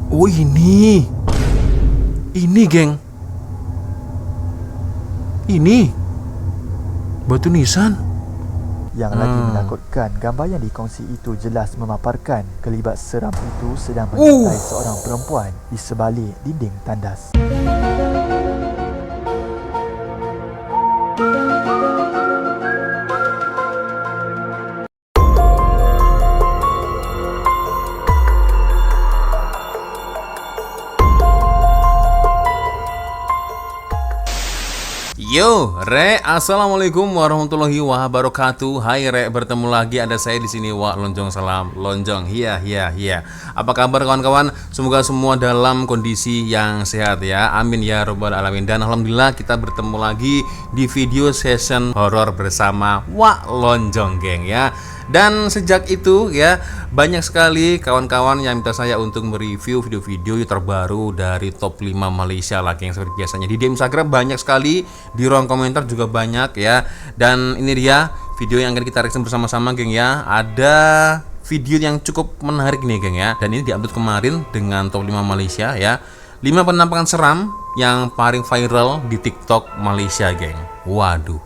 Oh ini geng, ini batu nisan. Yang lagi menakutkan, gambar yang dikongsi itu jelas memaparkan kelibat seram itu sedang mengintai seorang perempuan di sebalik dinding tandas. Yo, Rek, assalamualaikum warahmatullahi wabarakatuh. Hai Rek, bertemu lagi ada saya di sini. Wak Lonjong, salam Lonjong. Iya. Apa kabar kawan-kawan? Semoga semua dalam kondisi yang sehat ya. Amin ya robbal alamin. Dan alhamdulillah kita bertemu lagi di video session horor bersama Wak Lonjong, geng ya. Dan sejak itu ya, banyak sekali kawan-kawan yang minta saya untuk mereview video-video terbaru dari top 5 Malaysia lah, yang seperti biasanya. Di DM Instagram banyak sekali, di ruang komentar juga banyak ya. Dan ini dia video yang akan kita reaction bersama-sama, geng ya. Ada video yang cukup menarik nih, geng ya. Dan ini diupload kemarin dengan top 5 Malaysia ya. 5 penampakan seram yang paling viral di TikTok Malaysia, geng. Waduh,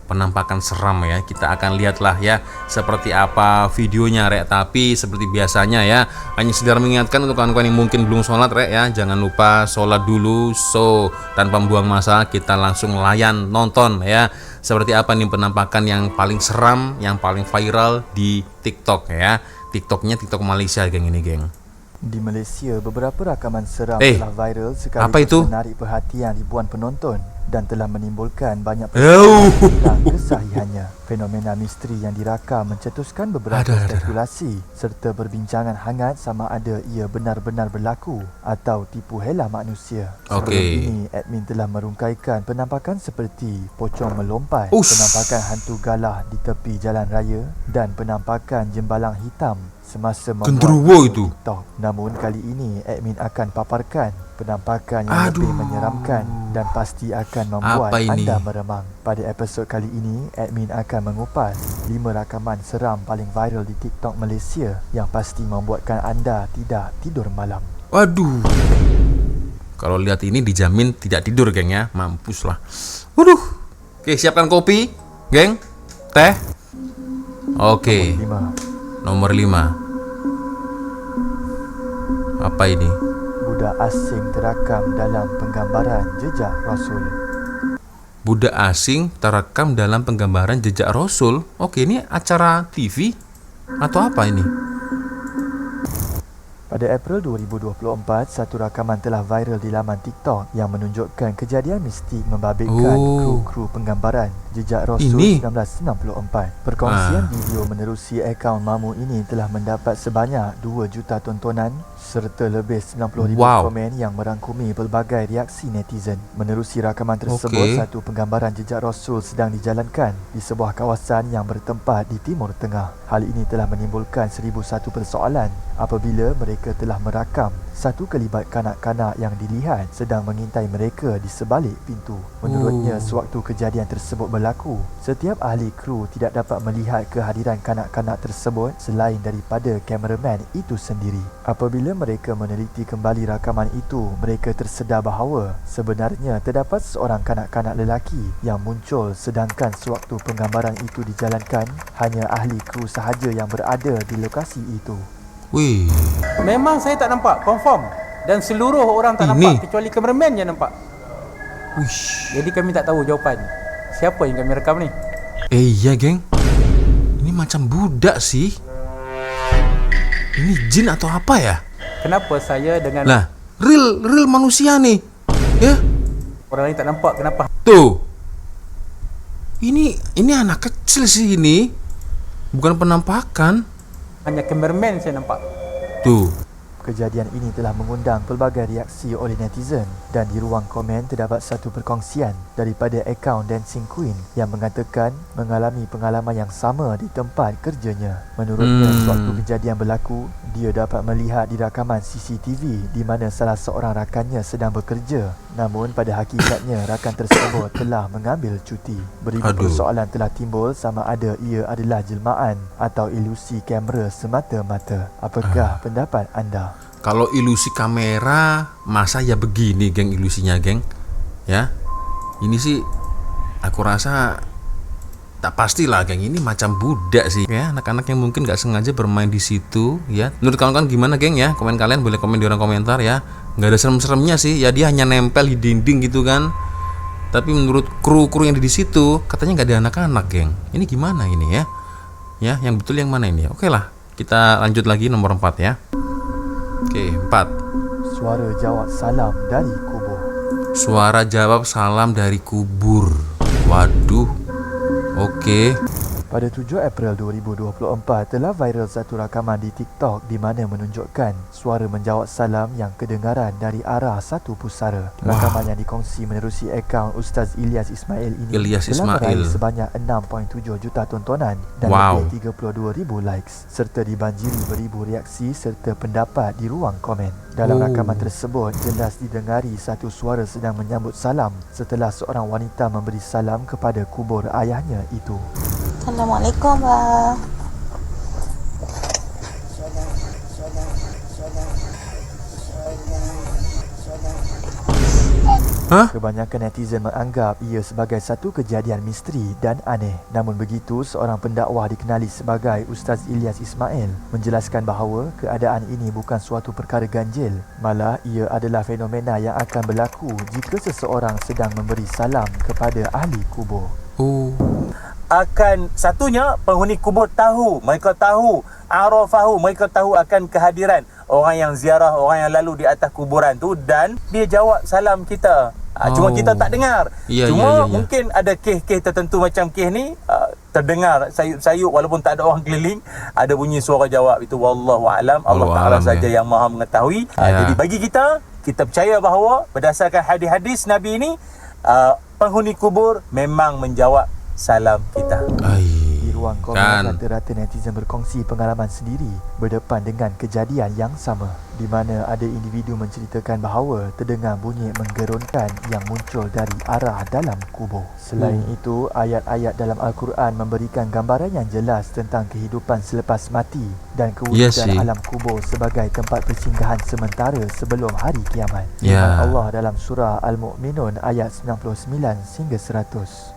penampakan seram ya. Kita akan lihatlah ya seperti apa videonya, Rek. Tapi seperti biasanya ya, hanya sekedar mengingatkan untuk kawan-kawan yang mungkin belum sholat, Rek ya, jangan lupa sholat dulu. So, tanpa membuang masa, kita langsung layan nonton ya, seperti apa nih penampakan yang paling seram, yang paling viral di TikTok ya. TikToknya TikTok Malaysia, geng, ini geng. Di Malaysia, beberapa rakaman seram telah viral sekaligus menarik perhatian ribuan penonton dan telah menimbulkan banyak pertanyaan tentang kesahihannya. Fenomena misteri yang dirakam mencetuskan beberapa spekulasi serta perbincangan hangat sama ada ia benar-benar berlaku atau tipu helah manusia. Sebelum ini, admin telah merungkaikan penampakan seperti pocong melompat, penampakan hantu galah di tepi jalan raya dan penampakan jembalang hitam semasa membuat TikTok. Namun kali ini admin akan paparkan penampakan yang lebih menyeramkan dan pasti akan membuat anda meremang. Pada episod kali ini, admin akan mengupas 5 rakaman seram paling viral di TikTok Malaysia yang pasti membuatkan anda tidak tidur malam. Waduh, kalau lihat ini dijamin tidak tidur, geng ya. Mampus lah. Waduh. Oke, siapkan kopi, geng. Teh. Oke. Nomor 5. Apa ini? Budak asing terakam dalam penggambaran jejak Rasul. Budak asing terekam dalam penggambaran jejak Rasul. Oke, ini acara TV atau apa ini? Pada April 2024, satu rakaman telah viral di laman TikTok yang menunjukkan kejadian mistik membabitkan kru penggambaran jejak Rasul 1994. Perkongsian video menerusi akaun Mamu ini telah mendapat sebanyak 2 juta tontonan serta lebih 90,000 komen yang merangkumi pelbagai reaksi netizen. Menerusi rakaman tersebut, satu penggambaran jejak Rasul sedang dijalankan di sebuah kawasan yang bertempat di Timur Tengah. Hal ini telah menimbulkan 1001 persoalan apabila mereka telah merakam satu kelibat kanak-kanak yang dilihat sedang mengintai mereka di sebalik pintu. Menurutnya, sewaktu kejadian tersebut berlaku, setiap ahli kru tidak dapat melihat kehadiran kanak-kanak tersebut selain daripada kameraman itu sendiri. Apabila mereka meneliti kembali rakaman itu, mereka tersedar bahawa sebenarnya terdapat seorang kanak-kanak lelaki yang muncul, sedangkan sewaktu penggambaran itu dijalankan, hanya ahli kru sahaja yang berada di lokasi itu. Wih, memang saya tak nampak, confirm. Dan seluruh orang tak nampak kecuali kameraman yang nampak. Wish. Jadi kami tak tahu jawapan siapa yang kami rekam ni. Iya, geng. Ini macam budak sih. Ini jin atau apa ya? Kenapa saya dengan real manusia nih. Ya. Orang lain tak nampak, kenapa? Tuh. Ini anak kecil sih ini. Bukan penampakan. Hanya kameraman saya nampak. Tuh. Kejadian ini telah mengundang pelbagai reaksi oleh netizen dan di ruang komen terdapat satu perkongsian daripada akaun Dancing Queen yang mengatakan mengalami pengalaman yang sama di tempat kerjanya. Menurutnya, sewaktu kejadian berlaku, dia dapat melihat di rakaman CCTV di mana salah seorang rakannya sedang bekerja. Namun pada hakikatnya rakan tersebut telah mengambil cuti. Beribu persoalan telah timbul sama ada ia adalah jelmaan atau ilusi kamera semata-mata. Apakah pendapat anda? Kalau ilusi kamera, masa ya begini, geng, ilusinya, geng. Ya. Ini sih aku rasa tak pastilah, geng. Ini macam budak sih, ya. Anak-anak yang mungkin nggak sengaja bermain di situ, ya. Menurut kalian gimana, geng, ya? Komen kalian, boleh komen di orang komentar, ya. Nggak ada serem-seremnya sih, ya. Dia hanya nempel di dinding gitu kan. Tapi menurut kru-kru yang di situ, katanya nggak ada anak-anak, geng. Ini gimana ini, ya? Ya, yang betul yang mana ini? Oke lah, kita lanjut lagi nomor 4, ya. Oke, 4. Suara jawab salam dari kubur. Suara jawab salam dari kubur. Waduh. Oke. Pada 7 April 2024 telah viral satu rakaman di TikTok di mana menunjukkan suara menjawab salam yang kedengaran dari arah satu pusara. Rakaman yang dikongsi menerusi akaun Ustaz Ilyas Ismail ini telah meraih sebanyak 6.7 juta tontonan dan lebih 32,000 likes serta dibanjiri beribu reaksi serta pendapat di ruang komen. Dalam rakaman tersebut jelas didengari satu suara sedang menyambut salam setelah seorang wanita memberi salam kepada kubur ayahnya itu. Assalamualaikum, Bang. Kebanyakan netizen menganggap ia sebagai satu kejadian misteri dan aneh. Namun begitu, seorang pendakwah dikenali sebagai Ustaz Ilyas Ismail menjelaskan bahawa keadaan ini bukan suatu perkara ganjil. Malah ia adalah fenomena yang akan berlaku jika seseorang sedang memberi salam kepada ahli kubur. Akan satunya penghuni kubur tahu, mereka tahu arafahu, mereka tahu akan kehadiran orang yang ziarah, orang yang lalu di atas kuburan tu, dan dia jawab salam kita. Cuma kita tak dengar. Mungkin ada kes-kes tertentu macam kes ni terdengar sayup-sayup walaupun tak ada orang keliling, ada bunyi suara jawab itu. Wallahu alam, Allah Taala saja yang Maha mengetahui. Jadi bagi kita percaya bahawa berdasarkan hadis-hadis Nabi ini, penghuni kubur memang menjawab salam kita. Di ruang komen rata-rata netizen berkongsi pengalaman sendiri berdepan dengan kejadian yang sama, di mana ada individu menceritakan bahawa terdengar bunyi menggerunkan yang muncul dari arah dalam kubur. Selain itu, ayat-ayat dalam Al-Quran memberikan gambaran yang jelas tentang kehidupan selepas mati dan kewujudan alam kubur sebagai tempat persinggahan sementara sebelum hari kiamat. Firman Allah dalam surah Al-Mu'minun ayat 99 hingga 100.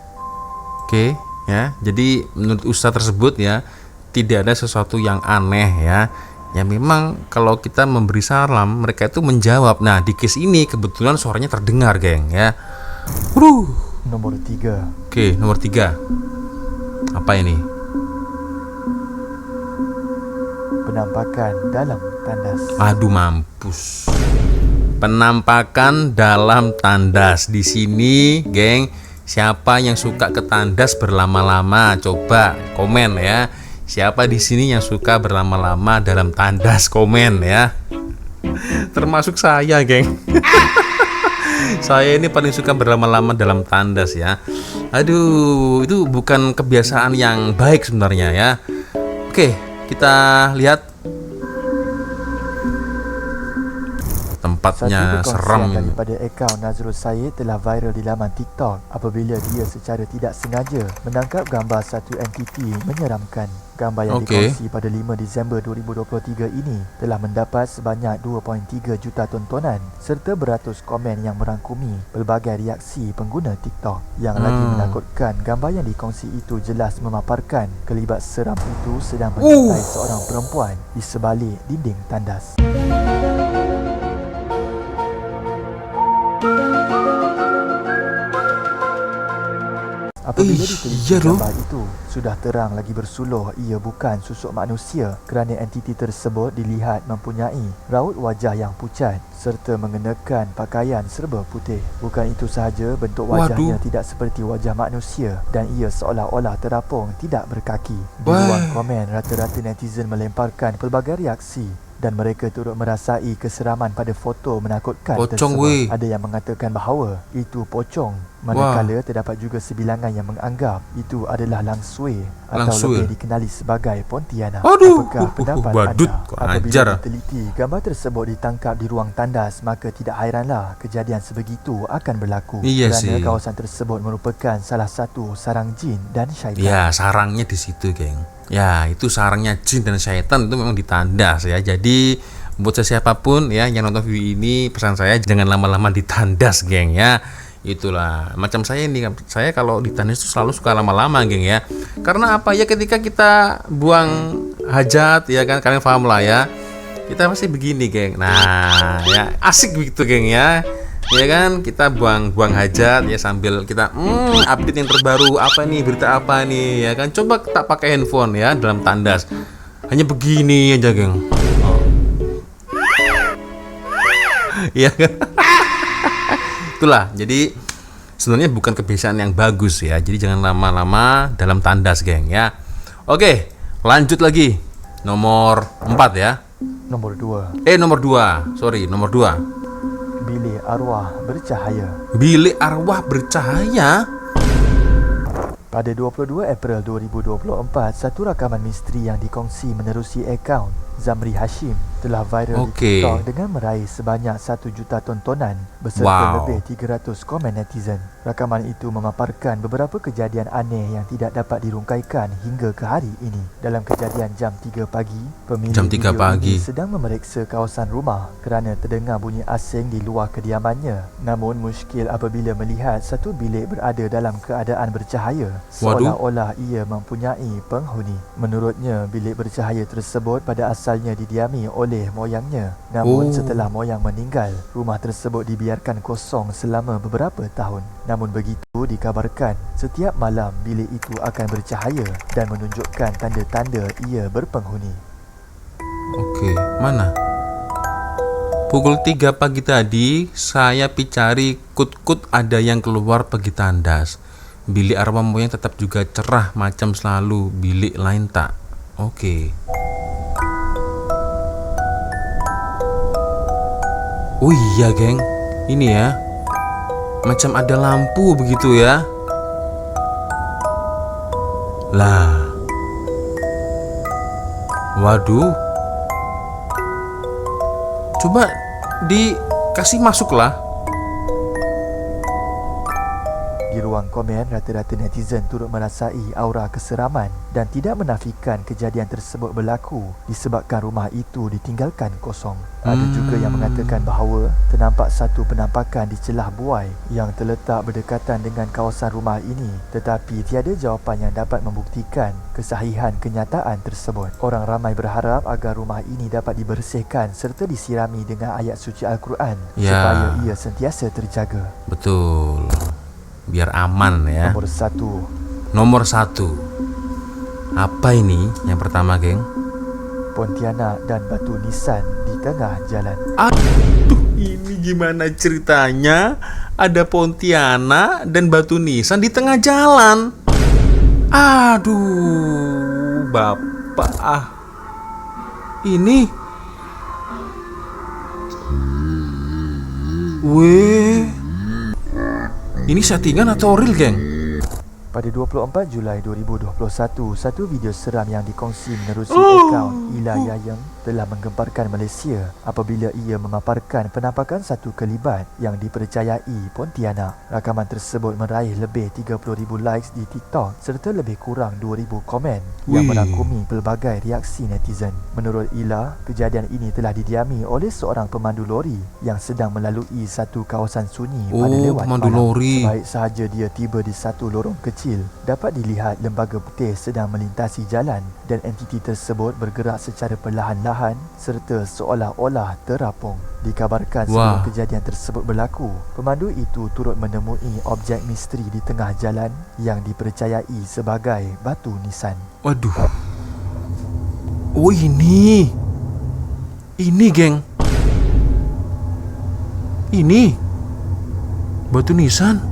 Oke, ya. Jadi menurut Ustaz tersebut, ya, tidak ada sesuatu yang aneh, ya. Ya memang kalau kita memberi salam, mereka itu menjawab. Nah, di case ini kebetulan suaranya terdengar, geng, ya. Nomor 3. Oke, nomor 3. Apa ini? Penampakan dalam tandas. Aduh, mampus. Penampakan dalam tandas di sini, geng. Siapa yang suka ke tandas berlama-lama? Coba komen, ya. Siapa di sini yang suka berlama-lama dalam tandas? Komen, ya. Termasuk saya, geng. Saya ini paling suka berlama-lama dalam tandas, ya. Aduh, itu bukan kebiasaan yang baik sebenarnya, ya. Oke, kita lihat. Tempatnya seram. Daripada akaun Nazrul Said telah viral di laman TikTok apabila dia secara tidak sengaja menangkap gambar satu entiti menyeramkan. Gambar yang dikongsi pada 5 Disember 2023 ini telah mendapat sebanyak 2.3 juta tontonan serta beratus komen yang merangkumi pelbagai reaksi pengguna TikTok. Yang lagi menakutkan, gambar yang dikongsi itu jelas memaparkan kelibat seram itu sedang menyertai seorang perempuan di sebalik dinding tandas. Apabila diteliti gambar itu, sudah terang lagi bersuluh ia bukan susuk manusia kerana entiti tersebut dilihat mempunyai raut wajah yang pucat serta mengenakan pakaian serba putih. Bukan itu sahaja, bentuk wajahnya tidak seperti wajah manusia dan ia seolah-olah terapung tidak berkaki. Di ruang komen, rata-rata netizen melemparkan pelbagai reaksi dan mereka turut merasai keseraman pada foto menakutkan tersebut. Ada yang mengatakan bahawa itu pocong, manakala terdapat juga sebilangan yang menganggap itu adalah langsui atau lebih dikenali sebagai Pontianak. Apakah pendapat anda? Apabila diteliti gambar tersebut ditangkap di ruang tandas, maka tidak hairanlah kejadian sebegitu akan berlaku kerana kawasan tersebut merupakan salah satu sarang jin dan syaitan. Ya, sarangnya di situ, geng. Ya, itu sarangnya jin dan syaitan itu memang di tandas, ya. Jadi Buat siapapun ya yang nonton video ini, pesan saya jangan lama-lama ditandas, geng ya. Itulah macam saya ini, saya kalau ditandas itu selalu suka lama-lama, geng ya. Karena apa ya, ketika kita buang hajat ya kan, kalian paham lah ya, kita pasti begini, geng. Nah ya asik begitu, geng ya. Ya kan, kita buang hajat ya sambil kita update yang terbaru, apa nih, berita apa nih ya kan. Coba tak pakai handphone ya dalam tandas, hanya begini aja, geng. Ya kan? Itulah, jadi sebenarnya bukan kebiasaan yang bagus ya. Jadi jangan lama-lama dalam tandas, geng ya. Oke, lanjut lagi. Nomor 4 ya. Nomor 2. Nomor 2. Sorry, nomor 2. Bilik arwah bercahaya. Bilik arwah bercahaya. Pada 22 April 2024, satu rakaman misteri yang dikongsi menerusi akaun Zamri Hashim telah viral di TikTok dengan meraih sebanyak 1 juta tontonan beserta lebih 300 komen netizen. Rakaman itu memaparkan beberapa kejadian aneh yang tidak dapat dirungkaikan hingga ke hari ini. Dalam kejadian jam 3 pagi, pemilik video ini sedang memeriksa kawasan rumah kerana terdengar bunyi asing di luar kediamannya. Namun muskil apabila melihat satu bilik berada dalam keadaan bercahaya, seolah-olah ia mempunyai penghuni. Menurutnya, bilik bercahaya tersebut pada asalnya didiami oleh moyangnya. Namun setelah moyang meninggal, rumah tersebut dibiarkan kosong selama beberapa tahun. Namun begitu dikabarkan, setiap malam bilik itu akan bercahaya dan menunjukkan tanda-tanda ia berpenghuni. Oke, mana? Pukul 3 pagi tadi saya picari kut-kut ada yang keluar pergi tandas. Bilik arwah moyang tetap juga cerah macam selalu, bilik lain tak. Oke. Oh iya, geng, ini ya, macam ada lampu begitu ya. Lah, waduh, coba dikasih masuk lah. Di ruang komen, rata-rata netizen turut merasai aura keseraman dan tidak menafikan kejadian tersebut berlaku disebabkan rumah itu ditinggalkan kosong. Ada juga yang mengatakan bahawa ternampak satu penampakan di celah buai yang terletak berdekatan dengan kawasan rumah ini, tetapi tiada jawapan yang dapat membuktikan kesahihan kenyataan tersebut. Orang ramai berharap agar rumah ini dapat dibersihkan serta disirami dengan ayat suci Al-Quran supaya ia sentiasa terjaga. Betul, biar aman ya. Nomor 1. Apa ini yang pertama, geng? Pontianak dan batu nisan di tengah jalan. Aduh, ini gimana ceritanya? Ada Pontianak dan batu nisan di tengah jalan. Aduh, bapak ini. Weh, ini settingan atau real, geng? Pada 24 Julai 2021, satu video seram yang dikongsi menerusi akaun Ila Yayeng telah menggemparkan Malaysia apabila ia memaparkan penampakan satu kelibat yang dipercayai Pontianak. Rakaman tersebut meraih lebih 30,000 likes di TikTok serta lebih kurang 2,000 komen yang merangkumi pelbagai reaksi netizen. Menurut Ila, kejadian ini telah didiami oleh seorang pemandu lori yang sedang melalui satu kawasan sunyi pada lewat malam. Sebaik sahaja dia tiba di satu lorong kecil, dapat dilihat lembaga putih sedang melintasi jalan dan entiti tersebut bergerak secara perlahan-lahan serta seolah-olah terapung. Dikabarkan sebelum kejadian tersebut berlaku, pemandu itu turut menemui objek misteri di tengah jalan yang dipercayai sebagai batu nisan. Waduh. Oh ini, geng, ini batu nisan.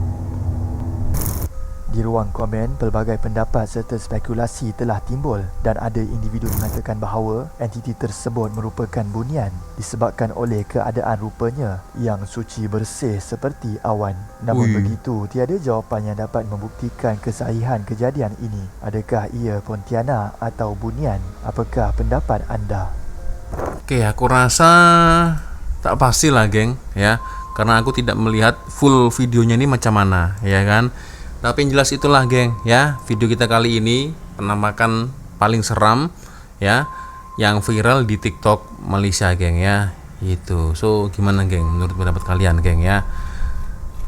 Di ruang komen, pelbagai pendapat serta spekulasi telah timbul dan ada individu mengatakan bahawa entiti tersebut merupakan bunian disebabkan oleh keadaan rupanya yang suci bersih seperti awan. Namun begitu, tiada jawapan yang dapat membuktikan kesahihan kejadian ini. Adakah ia Pontianak atau bunian? Apakah pendapat anda? Oke, aku rasa tak pastilah, geng, ya, karena aku tidak melihat full videonya ini macam mana, ya kan. Tapi yang jelas itulah, geng, ya, video kita kali ini penampakan paling seram ya yang viral di TikTok Malaysia, geng ya. Itu. So, gimana geng menurut pendapat kalian, geng ya?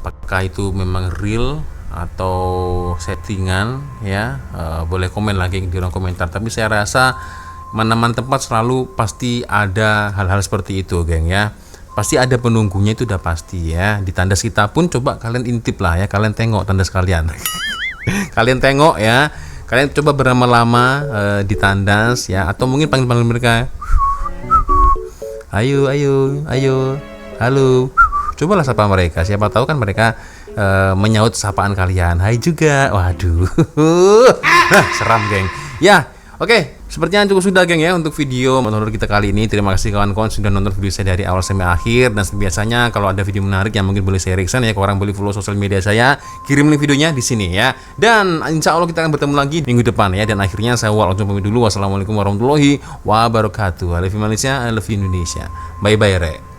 Apakah itu memang real atau settingan ya? Boleh komen lagi di ruang komentar. Tapi saya rasa mana-mana tempat selalu pasti ada hal-hal seperti itu, geng ya. Pasti ada penunggunya, itu udah pasti ya. Di tandas kita pun coba kalian intip lah ya, kalian tengok tandas kalian. Kalian tengok ya, kalian coba berlama-lama di tandas ya, atau mungkin panggil mereka, ayo, halo, cobalah sapa mereka, siapa tahu kan mereka menyaut sapaan kalian, hai juga. Waduh, seram geng ya. Oke, sepertinya cukup sudah geng ya untuk video menonton kita kali ini. Terima kasih kawan-kawan sudah nonton video saya dari awal sampai akhir. Dan biasanya kalau ada video menarik yang mungkin boleh saya reaction ya, orang boleh follow sosial media saya, kirim link videonya di sini ya. Dan insya Allah kita akan bertemu lagi minggu depan ya. Dan akhirnya saya langsung pamit dulu. Wassalamualaikum warahmatullahi wabarakatuh. I love you Malaysia, I love you Indonesia. Bye bye Rek.